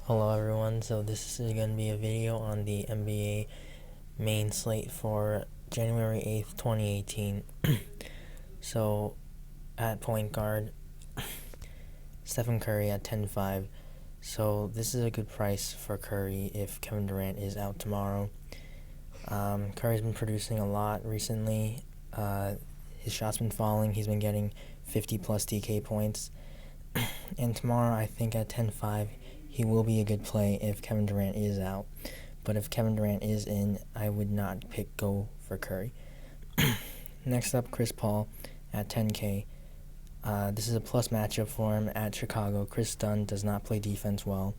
Hello everyone, so this is going to be a video on the NBA main slate for January 8th, 2018. So, at point guard, Stephen Curry at 10-5. So, this is a good price for Curry if Kevin Durant is out tomorrow. Curry's been producing a lot recently. His shots been falling. He's been getting 50 plus DK points. And tomorrow, I think at 10-5, he will be a good play if Kevin Durant is out. But if Kevin Durant is in, I would not go for Curry. Next up, Chris Paul at 10K. This is a plus matchup for him at Chicago. Chris Dunn does not play defense well,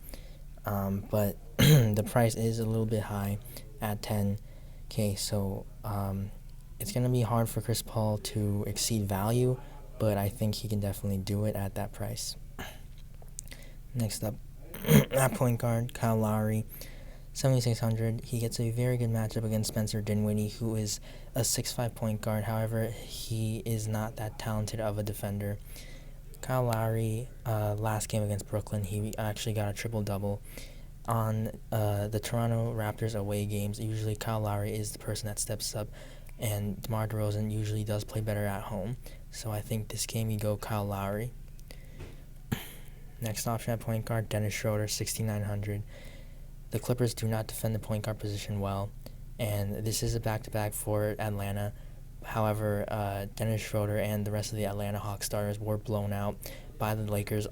but the price is a little bit high at 10K, so it's going to be hard for Chris Paul to exceed value, but I think he can definitely do it at that price. Next up, at point guard, Kyle Lowry, 7,600. He gets a very good matchup against Spencer Dinwiddie, who is a 6'5" point guard. However, he is not that talented of a defender. Kyle Lowry, last game against Brooklyn, he actually got a triple-double. On the Toronto Raptors away games, usually Kyle Lowry is the person that steps up, and DeMar DeRozan usually does play better at home. So I think this game you go Kyle Lowry. Next option at point guard, Dennis Schroeder, 6,900. The Clippers do not defend the point guard position well, and this is a back-to-back for Atlanta. However, Dennis Schroeder and the rest of the Atlanta Hawks starters were blown out by the Lakers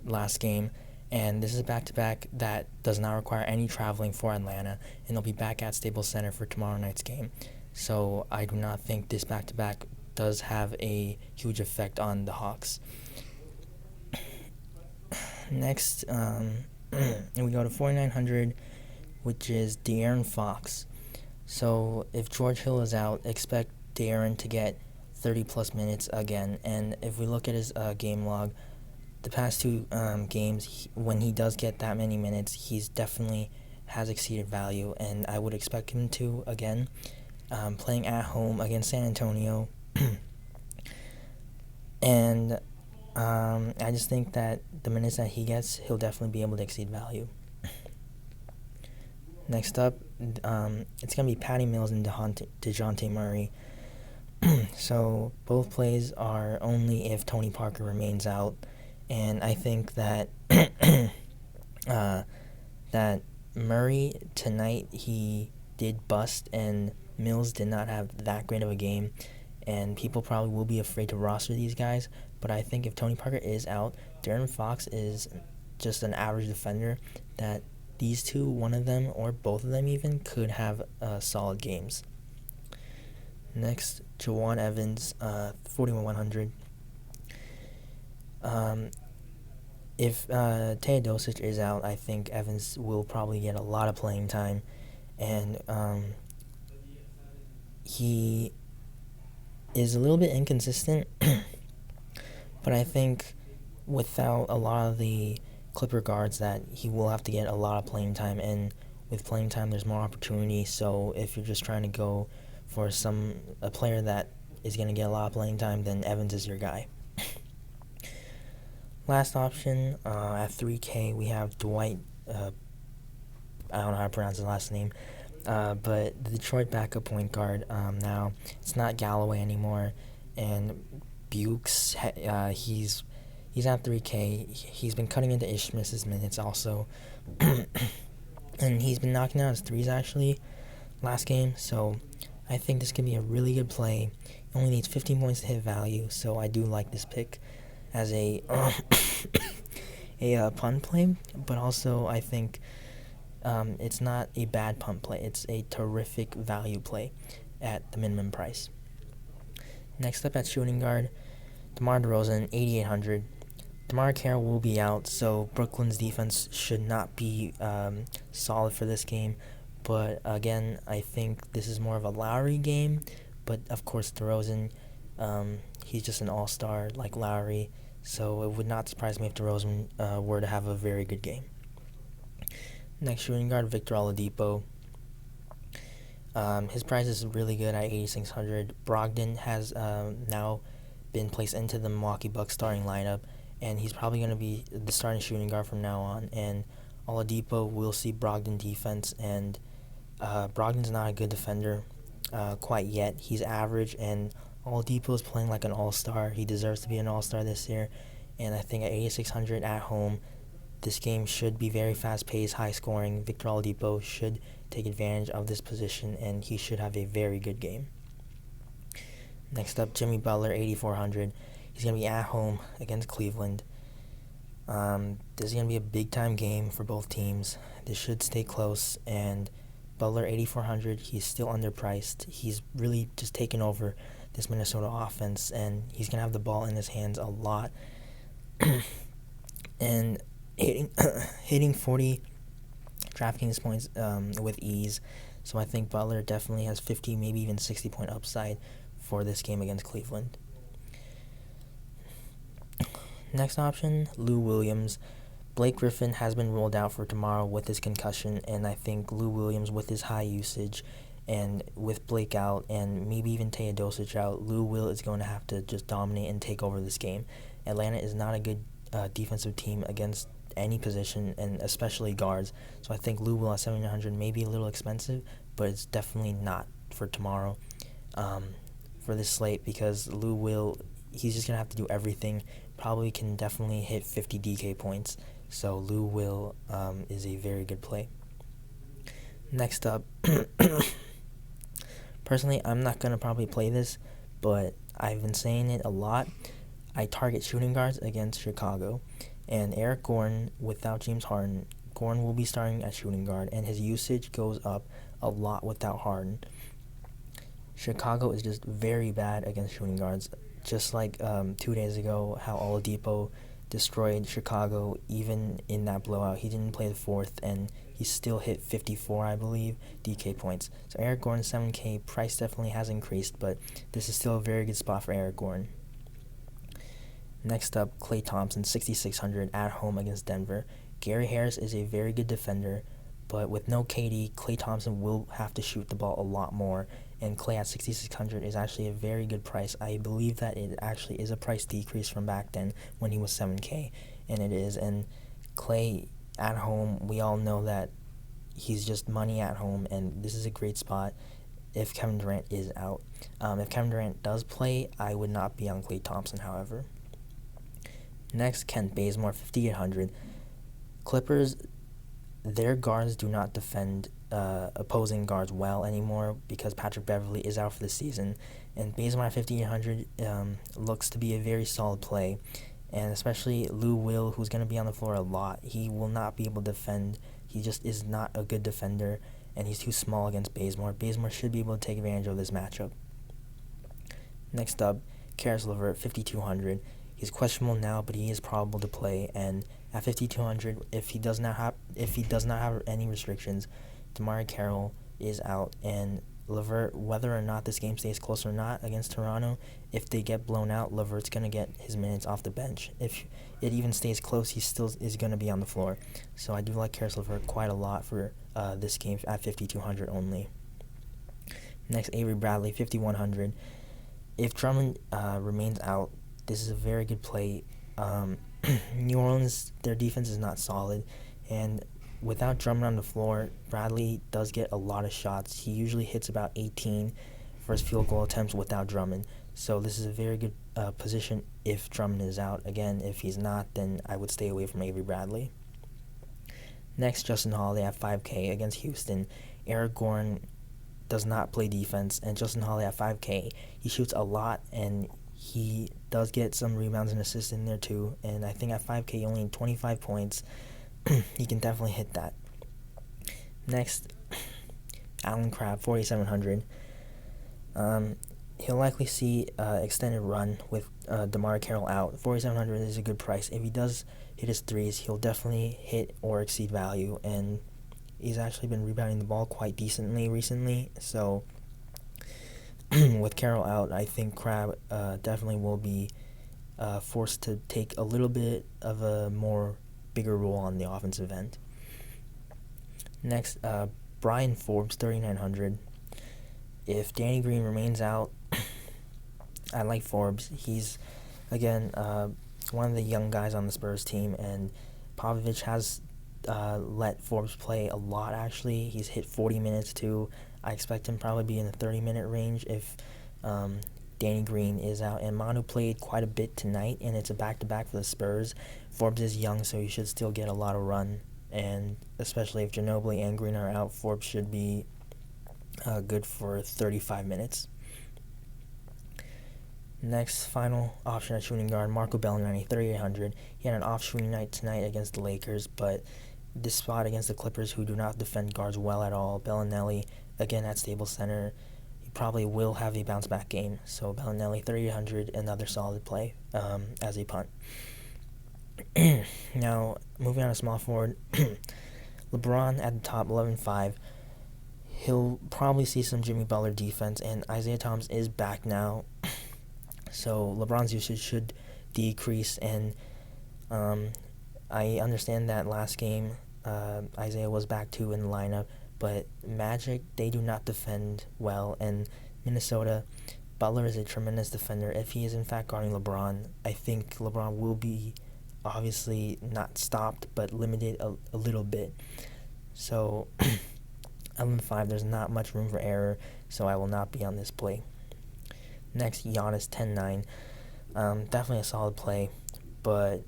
last game, and this is a back-to-back that does not require any traveling for Atlanta, and they'll be back at Staples Center for tomorrow night's game. So I do not think this back-to-back does have a huge effect on the Hawks. Next, and we go to 4,900, which is De'Aaron Fox. So if George Hill is out, expect De'Aaron to get 30-plus minutes again. And if we look at his game log, the past two games, when he does get that many minutes, he's definitely has exceeded value, and I would expect him to again. Playing at home against San Antonio, and I just think that the minutes that he gets, he'll definitely be able to exceed value. Next up, it's going to be Patty Mills and DeJounte Murray. So both plays are only if Tony Parker remains out. And I think that that Murray tonight, he did bust, and Mills did not have that great of a game. And people probably will be afraid to roster these guys. But I think if Tony Parker is out, De'Aaron Fox is just an average defender that these two, one of them or both of them even, could have solid games. Next, Jawan Evans, 4,100. If Teodosic is out, I think Evans will probably get a lot of playing time. And he is a little bit inconsistent, but I think without a lot of the Clipper guards that he will have to get a lot of playing time, and with playing time there's more opportunity. So if you're just trying to go for a player that is going to get a lot of playing time, then Evans is your guy. Last option, at 3K, we have Dwight, I don't know how to pronounce his last name, but the Detroit backup point guard. Now, it's not Galloway anymore, and Bukes, he's at 3K. He's been cutting into Ish Smith's minutes also, and he's been knocking out his threes actually last game, so I think this could be a really good play. He only needs 15 points to hit value, so I do like this pick as a punt play, but also I think it's not a bad punt play. It's a terrific value play at the minimum price. Next up at shooting guard, DeMar DeRozan, 8,800. DeMar Carroll will be out, so Brooklyn's defense should not be solid for this game. But again, I think this is more of a Lowry game. But of course, DeRozan, he's just an all-star like Lowry, so it would not surprise me if DeRozan were to have a very good game. Next shooting guard, Victor Oladipo. His price is really good at 8,600. Brogdon has now been placed into the Milwaukee Bucks starting lineup, and he's probably going to be the starting shooting guard from now on. And Oladipo will see Brogdon defense, and Brogdon's not a good defender quite yet. He's average, and Oladipo is playing like an all-star. He deserves to be an all-star this year, and I think at 8,600 at home, this game should be very fast-paced, high-scoring. Victor Oladipo should take advantage of this position, and he should have a very good game. Next up, Jimmy Butler, 8,400. He's going to be at home against Cleveland. This is going to be a big-time game for both teams. This should stay close, and Butler, 8,400, he's still underpriced. He's really just taken over this Minnesota offense, and he's going to have the ball in his hands a lot. And hitting 40 DraftKings points with ease. So I think Butler definitely has 50, maybe even 60-point upside for this game against Cleveland. Next option, Lou Williams. Blake Griffin has been ruled out for tomorrow with his concussion, and I think Lou Williams, with his high usage and with Blake out and maybe even Teodosic out, Lou Will is going to have to just dominate and take over this game. Atlanta is not a good defensive team against any position, and especially guards. So I think Lou Will at 7,900 may be a little expensive, but it's definitely not for tomorrow for this slate, because Lou Will, he's just going to have to do everything. Probably can definitely hit 50 DK points. So Lou Will is a very good play. Next up, personally, I'm not going to probably play this, but I've been saying it a lot. I target shooting guards against Chicago, and Eric Gordon, without James Harden, Gordon will be starting at shooting guard, and his usage goes up a lot without Harden. Chicago is just very bad against shooting guards, just like 2 days ago, how Oladipo destroyed Chicago even in that blowout. He didn't play the fourth, and he still hit 54, I believe, DK points. So Eric Gordon, 7K, price definitely has increased, but this is still a very good spot for Eric Gordon. Next up, Klay Thompson, 6,600 at home against Denver. Gary Harris is a very good defender, but with no KD, Klay Thompson will have to shoot the ball a lot more, and Klay at 6,600 is actually a very good price. I believe that it actually is a price decrease from back then when he was 7K, and it is. And Klay at home, we all know that he's just money at home, and this is a great spot if Kevin Durant is out. If Kevin Durant does play, I would not be on Klay Thompson, however. Next, Kent Bazemore, 5,800. Clippers, their guards do not defend opposing guards well anymore because Patrick Beverley is out for the season, and Bazemore at 5,800 looks to be a very solid play, and especially Lou Will, who's going to be on the floor a lot. He will not be able to defend. He just is not a good defender, and he's too small against Bazemore. Bazemore should be able to take advantage of this matchup. Next up, Karis LeVert, 5,200. He's questionable now, but he is probable to play, and at 5,200, if he does not have any restrictions, DeMar Carroll is out, and LeVert, whether or not this game stays close or not against Toronto, if they get blown out, LeVert's going to get his minutes off the bench. If it even stays close, he still is going to be on the floor. So I do like Karis LeVert quite a lot for this game at 5,200 only. Next, Avery Bradley, 5,100. If Drummond remains out, this is a very good play. New Orleans, their defense is not solid, and without Drummond on the floor, Bradley does get a lot of shots. He usually hits about 18 for his field goal attempts without Drummond. So this is a very good position if Drummond is out. Again, if he's not, then I would stay away from Avery Bradley. Next, Justin Holiday at 5K against Houston. Eric Gordon does not play defense, and Justin Holiday at 5K, he shoots a lot, and he does get some rebounds and assists in there too. And I think at 5K, only 25 points, he can definitely hit that. Next, Allen Crabbe, 4,700. He'll likely see extended run with DeMar Carroll out. 4,700 is a good price. If he does hit his threes, he'll definitely hit or exceed value, and he's actually been rebounding the ball quite decently recently. So with Carroll out, I think Crabbe definitely will be forced to take a little bit of a bigger role on the offensive end. Next, Brian Forbes, 3,900. If Danny Green remains out, I like Forbes. He's, again, one of the young guys on the Spurs team, and Popovich has let Forbes play a lot, actually. He's hit 40 minutes, too. I expect him probably be in the 30-minute range if Danny Green is out. And Manu played quite a bit tonight, and it's a back-to-back for the Spurs. Forbes is young, so he should still get a lot of run. And especially if Ginobili and Green are out, Forbes should be good for 35 minutes. Next, final option at shooting guard, Marco Bellinelli, 3,800. He had an off shooting night tonight against the Lakers, but this spot against the Clippers, who do not defend guards well at all, Bellinelli, again at stable center, he probably will have a bounce-back game. So Bellinelli, 3,800, another solid play as a punt. Now, moving on to small forward, LeBron at the top, 11.5. He'll probably see some Jimmy Butler defense, and Isaiah Thomas is back now. So LeBron's usage should decrease, and I understand that last game Isaiah was back too in the lineup, but Magic, they do not defend well, and Minnesota, Butler is a tremendous defender. If he is in fact guarding LeBron, I think LeBron will be obviously not stopped, but limited a little bit. So 11.5, there's not much room for error, so I will not be on this play. Next, Giannis, 10.9. Definitely a solid play, but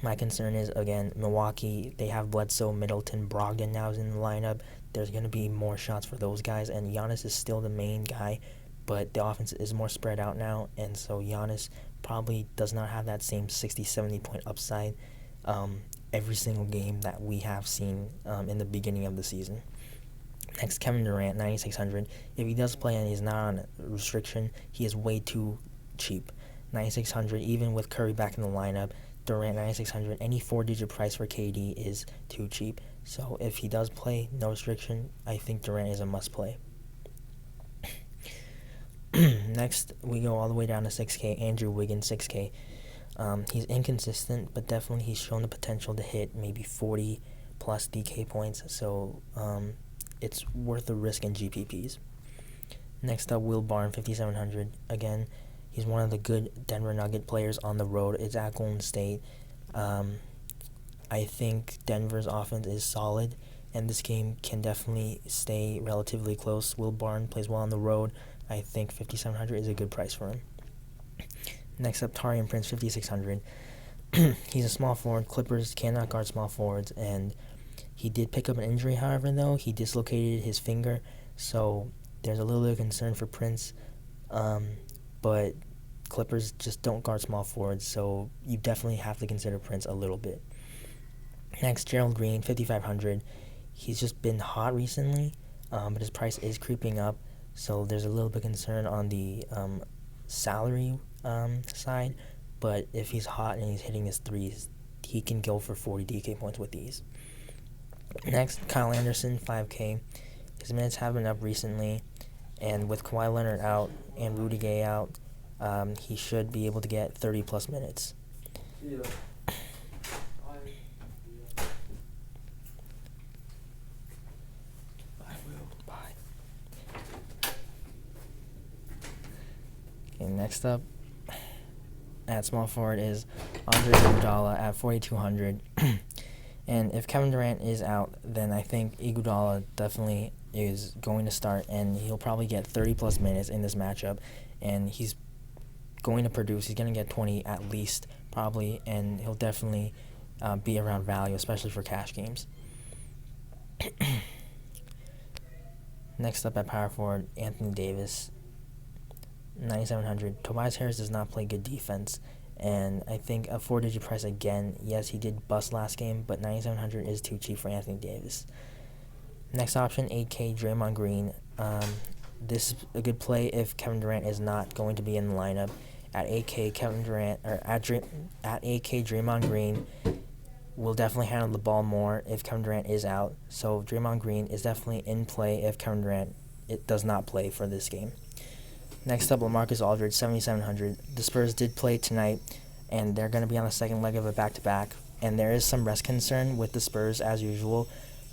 my concern is, again, Milwaukee, they have Bledsoe, Middleton, Brogdon now is in the lineup. There's going to be more shots for those guys, and Giannis is still the main guy, but the offense is more spread out now, and so Giannis probably does not have that same 60, 70-point upside every single game that we have seen in the beginning of the season. Next, Kevin Durant, 9,600. If he does play and he's not on restriction, he is way too cheap. 9,600, even with Curry back in the lineup, Durant, 9,600. Any 4-digit price for KD is too cheap. So if he does play, no restriction, I think Durant is a must-play. Next, we go all the way down to 6K. Andrew Wiggins, 6K. He's inconsistent, but definitely he's shown the potential to hit maybe 40-plus DK points. So it's worth the risk in GPPs. Next up, Will Barton, 5,700. Again, he's one of the good Denver Nugget players on the road. It's at Golden State. I think Denver's offense is solid, and this game can definitely stay relatively close. Will Barton plays well on the road. I think 5,700 is a good price for him. Next up, Taurean Prince, 5,600. He's a small forward. Clippers cannot guard small forwards, and he did pick up an injury, however, though. He dislocated his finger, so there's a little bit of concern for Prince. But Clippers just don't guard small forwards, so you definitely have to consider Prince a little bit. Next, Gerald Green, 5,500. He's just been hot recently, but his price is creeping up, so there's a little bit of concern on the salary side. But if he's hot and he's hitting his threes, he can go for 40 DK points with these. Next, Kyle Anderson, 5K. His minutes have been up recently, and with Kawhi Leonard out and Rudy Gay out, he should be able to get 30-plus minutes. Yeah. I will buy. Okay, next up at small forward is Andre Iguodala at 4,200. And if Kevin Durant is out, then I think Iguodala definitely is going to start, and he'll probably get 30-plus minutes in this matchup, and he's going to produce. He's going to get 20 at least, probably, and he'll definitely be around value, especially for cash games. Next up at power forward, Anthony Davis, 9,700. Tobias Harris does not play good defense, and I think a 4-digit price again. Yes, he did bust last game, but 9,700 is too cheap for Anthony Davis. Next option, 8K, Draymond Green. This is a good play if Kevin Durant is not going to be in the lineup. At 8K, at 8K, Draymond Green will definitely handle the ball more if Kevin Durant is out. So Draymond Green is definitely in play if Kevin Durant does not play for this game. Next up, LaMarcus Aldridge, 7,700. The Spurs did play tonight, and they're going to be on the second leg of a back-to-back. And there is some rest concern with the Spurs, as usual.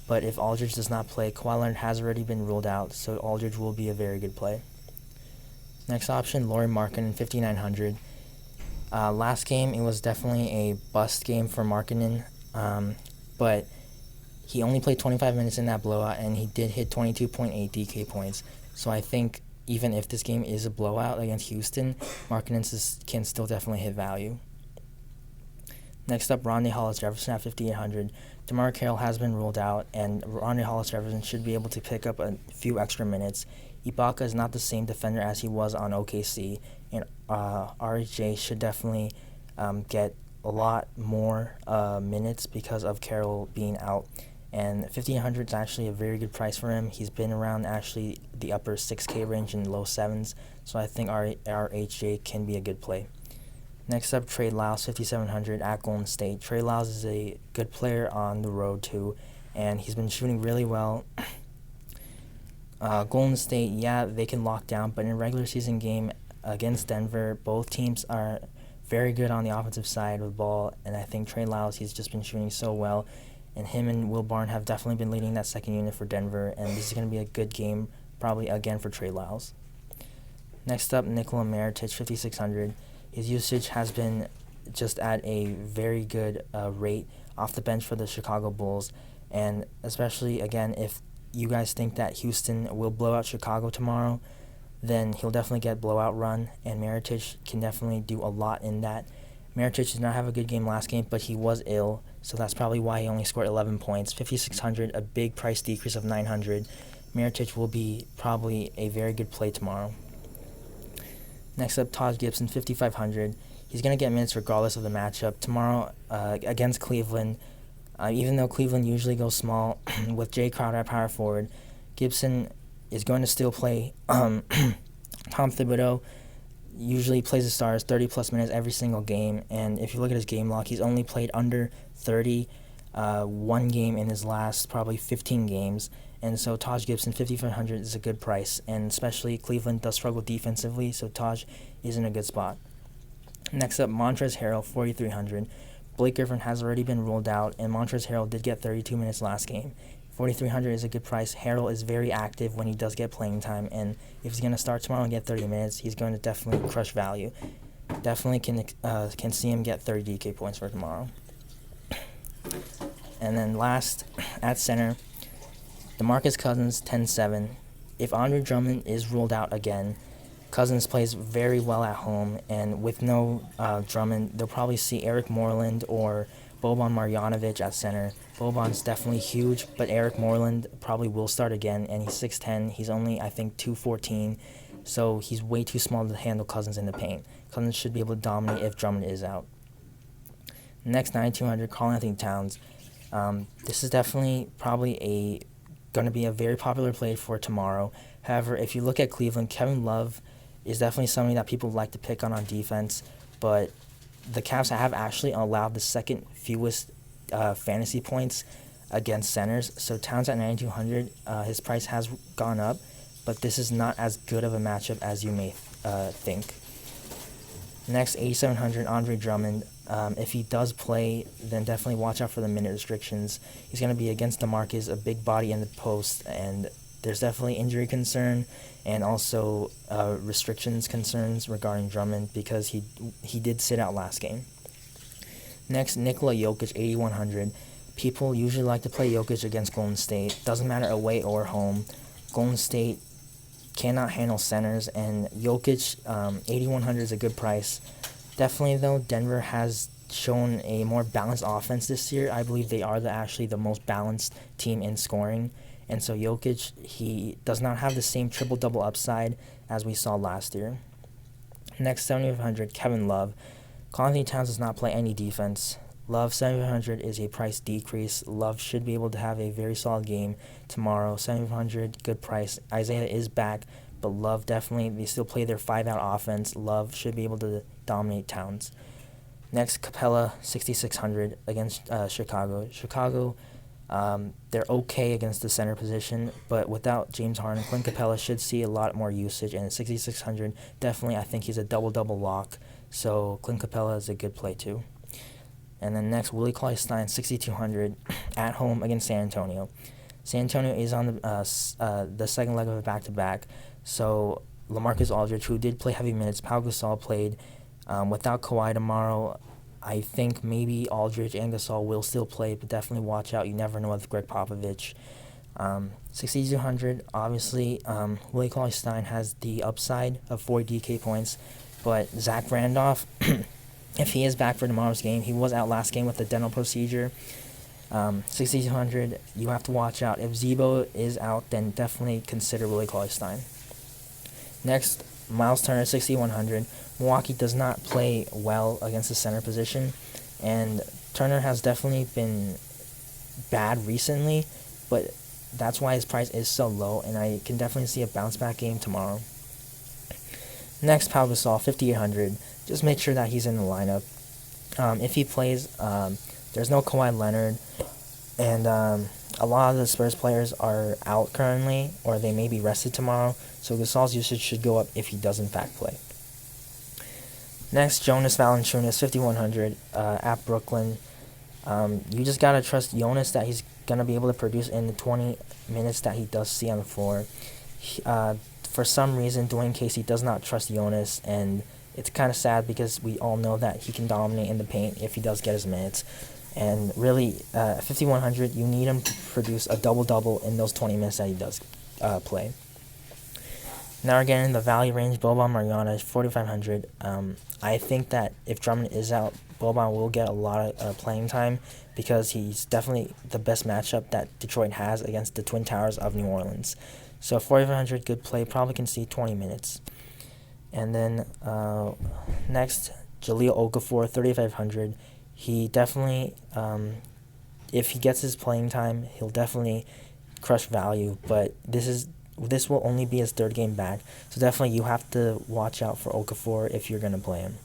But if Aldridge does not play, Kawhi Leonard has already been ruled out, so Aldridge will be a very good play. Next option, Lauri Markkanen, 5,900. Last game, it was definitely a bust game for Markkanen, but he only played 25 minutes in that blowout, and he did hit 22.8 DK points. So I think even if this game is a blowout against Houston, Markkanen can still definitely hit value. Next up, Rondae Hollis-Jefferson at 5,800. DeMar Carroll has been ruled out, and Rondae Hollis-Jefferson should be able to pick up a few extra minutes. Ibaka is not the same defender as he was on OKC, and RJ should definitely get a lot more minutes because of Carroll being out. And 1,500 is actually a very good price for him. He's been around actually the upper 6K range and low 7s, so I think RHJ can be a good play. Next up, Trey Lyles, 5,700 at Golden State. Trey Lyles is a good player on the road too, and he's been shooting really well. Golden State, yeah, they can lock down, but in a regular season game against Denver, both teams are very good on the offensive side of the ball, and I think Trey Lyles, he's just been shooting so well, and him and Will Barton have definitely been leading that second unit for Denver, and this is going to be a good game, probably again for Trey Lyles. Next up, Nikola Mirotic, 5,600. His usage has been just at a very good rate off the bench for the Chicago Bulls, and especially, again, if you guys think that Houston will blow out Chicago tomorrow, then he'll definitely get blowout run, and Mirotic can definitely do a lot in that. Mirotic did not have a good game last game, but he was ill, so that's probably why he only scored 11 points. 5,600, a big price decrease of 900. Mirotic will be probably a very good play tomorrow. Next up, Taj Gibson, 5,500. He's going to get minutes regardless of the matchup. Tomorrow against Cleveland, even though Cleveland usually goes small with Jay Crowder at power forward, Gibson is going to still play. Tom Thibodeau usually plays the stars 30-plus minutes every single game, and if you look at his game log, he's only played under 30 one game in his last probably 15 games. And so Taj Gibson, 5,500 is a good price, and especially Cleveland does struggle defensively, so Taj is in a good spot. Next up, Montrezl Harrell, 4,300. Blake Griffin has already been ruled out, and Montrezl Harrell did get 32 minutes last game. 4,300 is a good price. Harrell is very active when he does get playing time, and if he's going to start tomorrow and get 30 minutes, he's going to definitely crush value. Definitely can see him get 30 DK points for tomorrow. And then last, at center, DeMarcus Cousins, 10-7. If Andre Drummond is ruled out again, Cousins plays very well at home, and with no Drummond, they'll probably see Eric Moreland or Boban Marjanovic at center. Boban's definitely huge, but Eric Moreland probably will start again, and he's 6'10". He's only, I think, 214, so he's way too small to handle Cousins in the paint. Cousins should be able to dominate if Drummond is out. Next, 9,200, Karl-Anthony Towns. This is definitely probably going to be a very popular play for tomorrow. However, if you look at Cleveland, Kevin Love is definitely somebody that people like to pick on defense, but the Cavs have actually allowed the second fewest fantasy points against centers. So Towns at 9,200, his price has gone up, but this is not as good of a matchup as you may think. Next, 8,700, Andre Drummond. If he does play, then definitely watch out for the minute restrictions. He's going to be against DeMarcus, a big body in the post, and there's definitely injury concern and also restrictions concerns regarding Drummond because he did sit out last game. Next, Nikola Jokic, 8,100. People usually like to play Jokic against Golden State. Doesn't matter away or home. Golden State cannot handle centers, and Jokic, 8,100 is a good price. Definitely, though, Denver has shown a more balanced offense this year. I believe they are actually the most balanced team in scoring. And so Jokic, he does not have the same triple-double upside as we saw last year. Next, 7,500, Kevin Love. Karl-Anthony Towns does not play any defense. Love, 7,500 is a price decrease. Love should be able to have a very solid game tomorrow. 7,500, good price. Isaiah is back, but Love definitely, they still play their 5-out offense. Love should be able to dominate Towns. Next, Capella, 6,600 against Chicago. Chicago, they're okay against the center position, but without James Harden, Clint Capella should see a lot more usage, and at 6,600, definitely I think he's a double-double lock, so Clint Capella is a good play too. And then next, Willie Cauley-Stein, 6,200 at home against San Antonio. San Antonio is on the second leg of a back-to-back, so LaMarcus Aldridge, who did play heavy minutes, Pau Gasol played, Without Kawhi tomorrow, I think maybe Aldridge and Gasol will still play, but definitely watch out. You never know with Greg Popovich. 6,200, obviously, Willie Cauley-Stein has the upside of 40 DK points, but Zach Randolph, if he is back for tomorrow's game, he was out last game with the dental procedure. 6,200, you have to watch out. If Zebo is out, then definitely consider Willie Cauley-Stein. Next, Miles Turner, 6,100. Milwaukee does not play well against the center position, and Turner has definitely been bad recently, but that's why his price is so low, and I can definitely see a bounce-back game tomorrow. Next, Pau Gasol, 5,800. Just make sure that he's in the lineup. If he plays, there's no Kawhi Leonard, and a lot of the Spurs players are out currently, or they may be rested tomorrow, so Gasol's usage should go up if he does in fact play. Next, Jonas Valanciunas, 5,100 at Brooklyn. You just gotta trust Jonas that he's gonna be able to produce in the 20 minutes that he does see on the floor. For some reason, Dwayne Casey does not trust Jonas, and it's kind of sad because we all know that he can dominate in the paint if he does get his minutes. And really, 5,100, you need him to produce a double-double in those 20 minutes that he does play. Now we're getting in the value range. Boban Marjanovic, 4,500. I think that if Drummond is out, Boban will get a lot of playing time because he's definitely the best matchup that Detroit has against the Twin Towers of New Orleans. So 4,500, good play. Probably can see 20 minutes. And then next, Jahlil Okafor, 3,500. He definitely, if he gets his playing time, he'll definitely crush value. But this will only be his third game back, so definitely you have to watch out for Okafor if you're going to play him.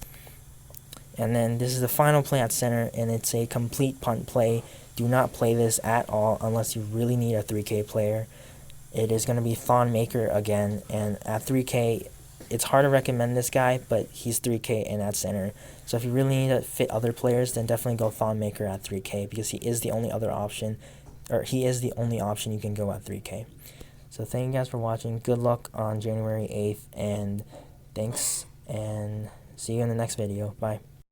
And then this is the final play at center, and it's a complete punt play. Do not play this at all unless you really need a 3K player. It is going to be Thon Maker again, and at 3K, it's hard to recommend this guy, but he's 3K and at center. So if you really need to fit other players, then definitely go Thon Maker at 3K because he is the only other option, or he is the only option you can go at 3K. So thank you guys for watching. Good luck on January 8th, and thanks, and see you in the next video. Bye.